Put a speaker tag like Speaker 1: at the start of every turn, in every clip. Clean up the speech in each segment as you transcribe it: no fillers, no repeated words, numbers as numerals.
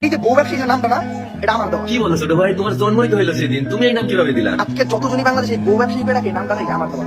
Speaker 1: এই যে বউ ব্যবসায়ী নামটা না, এটা আমার দেওয়া।
Speaker 2: কি বলো ছোট ভাই, তোমার জন্মই তো হইলো সেদিন, তুমি এই নাম কিভাবে দিলা?
Speaker 1: আজকে যতজনই বাংলাদেশে বউ ব্যবসায়ী পেয়ে রাখে, নামটা থেকে আমার দেওয়া।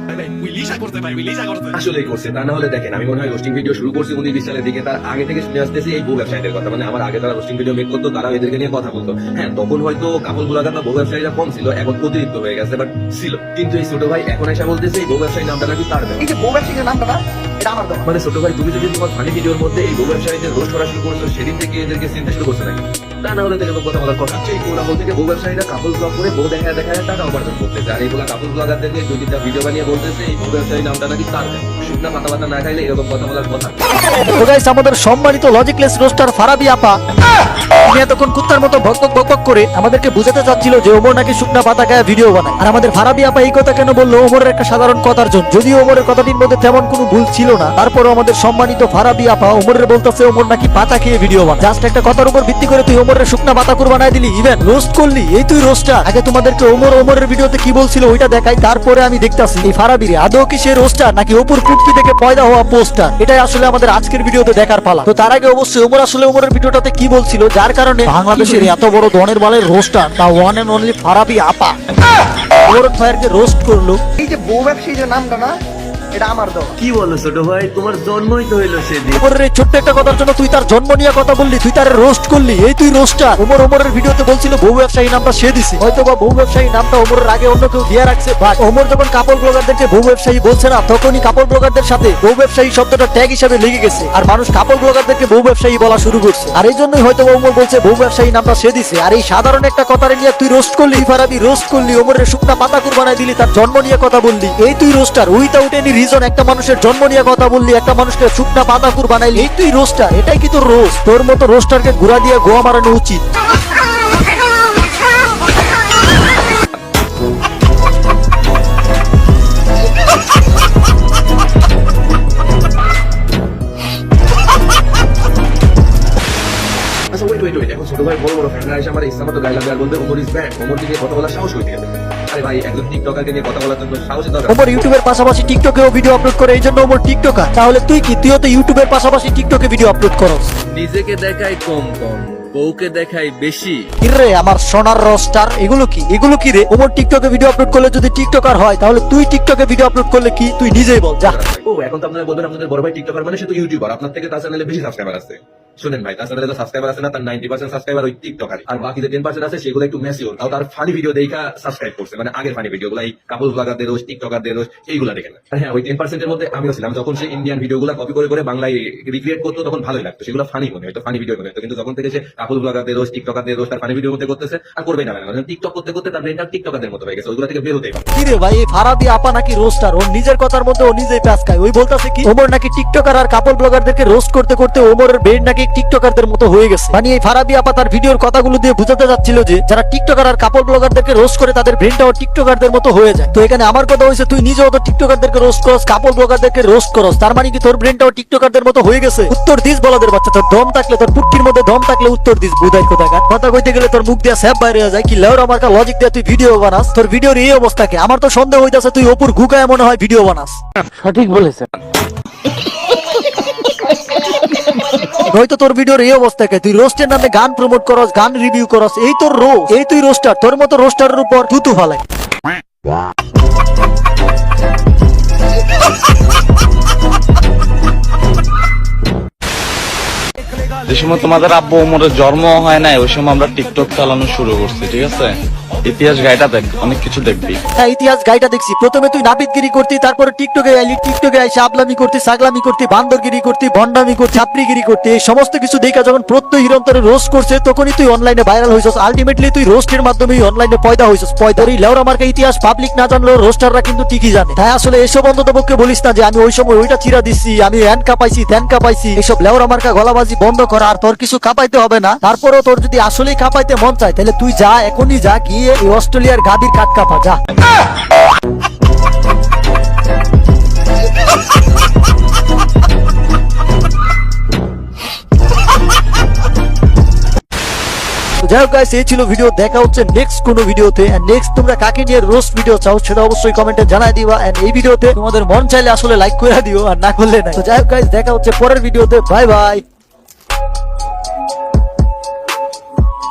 Speaker 2: আসলেই করছে, তা না হলে দেখেন আমি মনে হয় রোস্টিং ভিডিও শুরু করছি 19-20 সালের দিকে, তার আগে থেকে শুনে আসতেছি এই বউ ব্যবসায়ীদের কথা। মানে আমার আগে তারা রোস্টিং ভিডিও মেক করতো, তারা এদেরকে নিয়ে কথা বলতো। হ্যাঁ, তখন হয়তো কাপড় গুলাগার বা বউ ব্যবসায়ীরা কম ছিল, এখন অতিরিক্ত হয়ে গেছে, বাট ছিল। কিন্তু এই ছোট ভাই এখন এসে বলতেছে এই বউ ব্যবসায়ী নামটা নাকি তার দেওয়া।
Speaker 1: এই যে বউ ব্যবসায়ী নামটা না, এটা আমার দেওয়া।
Speaker 2: মানে ছোট ভাই, তুমি যদি তোমার ফানি ভিডিওর মধ্যে এই বউ ব্যবসায়ীদের রোস্ট করা শুরু করছো, সেদিন থেকে এদেরকে চিনতে শুরু করছো নাকি? তা না হলে এরকম কথা বলার কথা। সেই কোলা বলতে বউ ব্যবসায়ীরা কাপড় ব্লগ করে বউ দেখা দেখা টাকা উপার্জন করতেছে, আর এইগুলা কাপড় ব্লগারদেরকে দুই তিনটা ভিডিও বানিয়ে বলতেছে এই বউ ব্যবসায়ী নামটা নাকি তার দেওয়া। শুকনা পাতা পাতা না খাইলে এরকম কথা বলার কথা।
Speaker 3: তো গাইস, আমাদের সম্মানিত লজিকলেস রোস্টার ফারাবি আপা তিনি এতক্ষণ কুত্তার মতো ভক করে আমাদেরকে বুঝাতে চাচ্ছিল যে ওমর নাকি শুকনা পাতা গায়ে ভিডিও বানায়। আর আমাদের ফারাবি আপা এই কথা কেন বললো? ওমরের একটা সাধারণ কথার জন্য। যদিও ওমরের কথাটির মধ্যে তেমন কোনো ভুল ছিল না, তারপরও আমাদের সম্মানিত ফারাবি আপা ওমরের বলতেছে ওমর নাকি পাতা খেয়ে ভিডিও বানায়। জাস্ট একটা কথার উপর ভিত্তি করে তুই ওমরের শুকনা পাতা কুর বানায় দিলি, ইভেন রোস্ট করলি। এই তুই রোস্টার? আগে তোমাদেরকে ওমরের ভিডিওতে কি বলছিল ওইটা দেখাই, তারপরে আমি দেখতাছি এই ফারাবিরে আদৌ কি সে রোস্টার নাকি অপুর কুটকি থেকে পয়দা হওয়া পোস্টার। এটাই আসলে আমাদের আজকের ভিডিওতে দেখার পালা। তো তার আগে অবশ্যই ওমর আসলে ওমরের ভিডিওটাতে কি বলছিল, যার কারণে বাংলাদেশের এত বড় দনের বালের roster the one and only Farabi আপা ওমর ফায়ারকে রোস্ট করলো।
Speaker 1: এই যে বউ ব্যবসায়ী নামটা না, এটা আমার দেওয়া।
Speaker 2: কি বলো ছোট ভাই, তোমার জন্মই তো হইলো সেদিন।
Speaker 3: ওমরের এই ছোট্ট একটা কথার জন্য তুই তার জন্ম নিয়ে কথা বললি, তুই তার রোস্ট করলি। এই তুই রোস্টার? ওমরের ভিডিওতে বলছিল বউ ব্যবসায়ী নামটা সে দিছে, হয়তো বা বউ ব্যবসায়ী নামটা ওমরের আগে অন্য কেউ দিয়ে রাখছে। বাট ওমর যখন কাপড় ব্লগারদেরকে বউ ব্যবসায়ী বলছে না, তখনই কাপড় ব্লগারদের সাথে বউ ব্যবসায়ী শব্দটা ট্যাগ হিসেবে লেগে গেছে, আর মানুষ কাপড় ব্লগারদেরকে বউ ব্যবসায়ী বলা শুরু করছে। আর এই জন্যই হয়তো ওমর বলছে বউ ব্যবসায়ী নামটা সে দিছে। আর এই সাধারণ একটা কথারে নিয়ে তুই রোস্ট করলি, ফারাবি রোস্ট করলি, ওমরের শুকনা পাতা কুর বানায় দিলি, তার জন্ম নিয়ে কথা বললি। এই তুই রোস্টার? উইথাউট এনি রিজন একটা মানুষের জন্ম নিয়ে কথা বললি, একটা মানুষকে শুকনা পাতা কুর বানাইলি। এই তুই রোস্টার? এটাই কি তোর রোস্ট? তোর মতো রোস্টারকে ঘুরা দিয়ে গোয়া মারানো উচিত।
Speaker 2: আচ্ছা ওয়েট, এখন ছোট ভাই বড় বড় ফ্যানরা এসে আমার ইসলামত গাইলাম আর বলতে ওমর ইজ ব্যাক, ওমর দিকে কথা বলার সাহস হইতে গেছে। আরে ভাই, একজন টিকটকারকে নিয়ে কথা বলার জন্য সাহসের দরকার।
Speaker 3: ওমর ইউটিউবের পাশাপাশি টিকটকেও ভিডিও আপলোড করে, এই জন্য ওমর টিকটকার। তাহলে তুই কি? তুইও তো ইউটিউবের পাশাপাশি টিকটকে ভিডিও আপলোড করস।
Speaker 2: নিজেকে দেখাই কম, বউকে দেখাই বেশি।
Speaker 3: কিরে আমার সোনার রোস্টার, এগুলো কি রে? ওমর টিকটকে ভিডিও আপলোড করলে যদি টিকটকার হয়, তাহলে তুই টিকটকে ভিডিও আপলোড করলে কি? তুই নিজেই বল যা।
Speaker 2: ও এখন তো আপনারা বলবেন আপনাদের বড় ভাই টিকটকার মানে সে তো ইউটিউবার, আপনার থেকে তার চ্যানেলে বেশি সাবস্ক্রাইবার আছে। শুনেন ভাই, তার চ্যানেলে তো সাবস্ক্রাইবার আছে না, তার 90% সাবস্ক্রাইবার ওই টিকটকার, আর বাকি যে 10% আছে সেগুলো একটু ম্যাচিওর, তাও তার ফানি ভিডিও দেখা সাবস্ক্রাইব করছে। মানে আগের ফানি ভিডিও গুলো, এই কাপল ব্লগারদের রোজ, টিকটকারদের রোজ, এইগুলা দেখেন। হ্যাঁ, ওই 10% এর মধ্যে আমিও ছিলাম। যখন সে ইন্ডিয়ান ভিডিও গুলা কপি করে বাংলায় রিক্রিয়েট করতো, তখন ভালোই লাগতো, সেগুলো ফানি মনে হতো, ফানি ভিডিও মনে হতো। কিন্তু যখন থেকে সে কাপল ব্লগারদের রোজ, টিকটকারদের রোজ তার ফানি ভিডিও মধ্যে করতেছে, আর করবেই না, টিকটক করতে করতে তার ব্রেনটা টিকটকারদের মতো হয়ে গেছে, ওইগুলো থেকে বের হতেই পারে।
Speaker 3: কিরে ভাই, এই ফারাবি আপা নাকি রোস্টার? ওর নিজের কথার মধ্যে ও নিজেই প্যাচ খায়। ওই বলতাছে কি ওমর নাকি টিকটকার, আর কাপল ব্লগারদেরকে রোস্ট করতে করতে ওমরের ব্রেন নাকি টিকটকারদের মতো হয়ে গেছে। মানে এই ফারাবি আপা তার ভিডিওর কথাগুলো দিয়ে বুঝাতে যাচ্ছিল যে যারা টিকটকার আর কাপল ব্লগারদেরকে রোস্ট করে তাদের ব্রেনটাও টিকটকারদের মতো হয়ে যায়। তো এখানে আমার কথা হইছে, তুই নিজেও তো টিকটকারদেরকে রোস্ট করস, কাপল ব্লগারদেরকে রোস্ট করস, তার মানে কি তোর ব্রেনটাও টিকটকারদের মতো হয়ে গেছে? উত্তর দিস বলাদের বাচ্চা, তোর দম থাকলে, তোর পুটকির মধ্যে দম থাকলে উত্তর দিস। বুধাই কোথাকার কথা কইতে গেলে তোর মুখ দিয়া স্যাপ বাইরে যায়। কি লেওর আমার লজিক দিয়ে তুই ভিডিও বানাস? তোর ভিডিওর এই অবস্থাকে আমার তো সন্দেহ হইতাছে তুই অপুর গুকায় মনে হয় ভিডিও বানাস।
Speaker 4: সঠিক বলেছেন।
Speaker 3: হয়তো তোর ভিডিওর এই অবস্থাকে তুই রোস্টের নামে গান প্রমোট করস, গান রিভিউ করস, এই তোর রোস্ট। এই তুই রোস্টার? তোর মতো রোস্টারের উপর থুতু ফালাই।
Speaker 4: যে সময় তোমাদের আব্বু ওমরের জন্ম হয় নাই, ওই সময় আমরা টিকটক চালানো শুরু করছি, ঠিক আছে? ইতিহাস গাইটা দেখ, অনেক কিছু দেখবি।
Speaker 3: হ্যাঁ, ইতিহাস গাইটা দেখছি। প্রথমে তুই নাপিতগিরি করতি, তারপরে টিকটকে আইলি, টিকটকে আইসা আবলামি করতি, সাগলামি করতি, বান্দরগিরি করতি, ভন্ডামি করতি, ছাত্রীগিরি করতি। এই সমস্ত কিছু দেখা যখন প্রত্যয় হিরন্তরে রোস্ট করছে, তখনই তুই অনলাইনে ভাইরাল হইছস। আলটিমেটলি তুই রোস্টের মাধ্যমে অনলাইনে পয়দা হইছস। পয়দারি লেওরা মার্কা ইতিহাস পাবলিক না জানলেও রোস্টাররা কিন্তু ঠিকই জানে। তাই আসলে এসব অন্ততপক্ষে বলিস না যে আমি ওই সময় ওইটা চিরা দিচ্ছি, আমি হ্যান কাপাইছি, ত্যান কাপাইছি। এসব লেওরা মার্কা গলাবাজি বন্ধ করা। আর তোর কিছু কাপাইতে হবে না। তারপরেও তোর যদি আসলেই কাপাইতে মন চায়, তাহলে তুই যা, এখনই যা, গিয়ে এই অস্ট্রেলিয়ার গাদির কাট কাপা যা। যাই হোক গাইস, এই ছিল ভিডিও। দেখা হচ্ছে নেক্সট কোন ভিডিওতে। নেক্সট তোমরা কাকে নিয়ে রোস্ট ভিডিও চাও সেটা অবশ্যই কমেন্টে জানাই দিবা। এন্ড এই ভিডিওতে তোমাদের মন চাইলে আসলে লাইক করে দিও, আর না করলে না। তো যাই হোক গাইস, দেখা হচ্ছে পরের ভিডিওতে। Bye bye.